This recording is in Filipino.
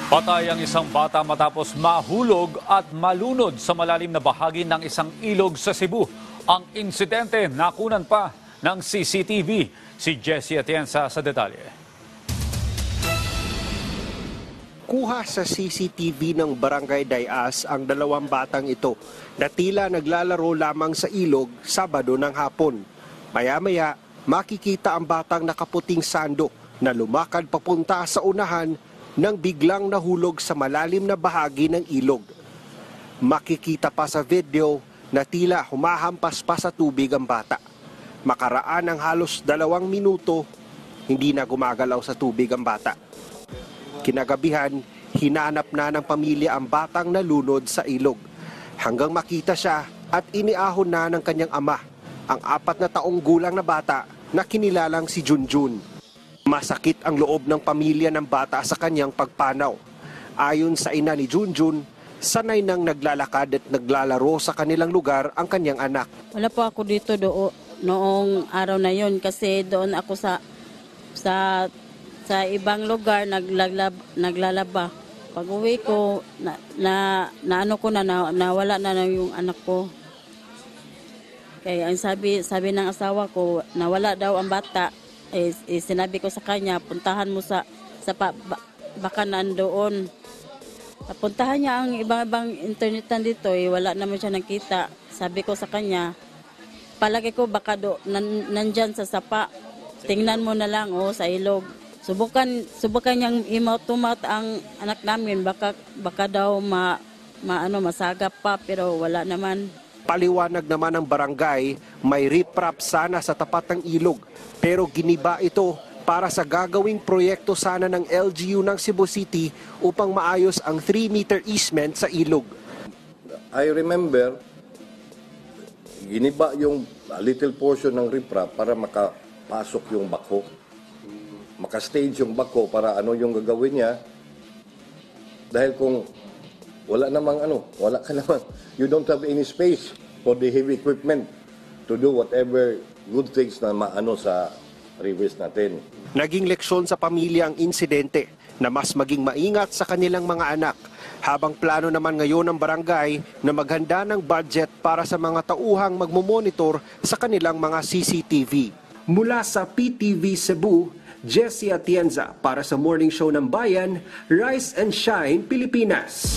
Patay ang isang bata matapos mahulog at malunod sa malalim na bahagi ng isang ilog sa Cebu. Ang insidente nakunan pa ng CCTV. Si Jessie Atienza sa detalye. Kuha sa CCTV ng Barangay Dayas ang dalawang batang ito na tila naglalaro lamang sa ilog Sabado ng hapon. Maya-maya, makikita ang batang nakaputing sandok na lumakad papunta sa unahan nang biglang nahulog sa malalim na bahagi ng ilog. Makikita pa sa video na tila humahampas pa sa tubig ang bata. Makaraan ng halos 2 minuto, hindi na gumagalaw sa tubig ang bata. Kinagabihan, hinanap na ng pamilya ang batang nalunod sa ilog. Hanggang makita siya at iniahon na ng kanyang ama, ang 4 na taong gulang na bata na kinilalang si Junjun. Masakit ang loob ng pamilya ng bata sa kanyang pagpanaw. Ayon sa ina ni Junjun, sanay nang naglalakad at naglalaro sa kanilang lugar ang kanyang anak. Wala po ako dito noong araw na yon kasi doon ako sa ibang lugar naglalaba. Pag uwi ko, nawala na yung anak ko. Kaya ang sabi ng asawa ko, nawala daw ang bata. Sinabi ko sa kanya, puntahan mo baka nandoon. Puntahan niya ang ibang internetan dito, wala naman siya nakita. Sabi ko sa kanya, palagi ko baka nandyan sa sapa. Tingnan mo na lang sa ilog. Subukan niyang i-mouth-to-mouth ang anak namin, baka daw masagap pa, pero wala naman. Paliwanag naman ng barangay, may riprap sana sa tapat ng ilog, pero giniba ito para sa gagawing proyekto sana ng LGU ng Cebu City upang maayos ang 3-meter easement sa ilog. I remember, giniba yung little portion ng riprap para makapasok yung bako. Makastage yung bako para yung gagawin niya. Dahil kung wala ka namang, you don't have any space for the heavy equipment to do whatever good things na sa rivers natin. Naging leksyon sa pamilya ang insidente na mas maging maingat sa kanilang mga anak, habang plano naman ngayon ng barangay na maghanda ng budget para sa mga tauhang magmomonitor sa kanilang mga CCTV. Mula sa PTV Cebu, Jessie Atienza para sa Morning Show ng Bayan, Rise and Shine, Pilipinas.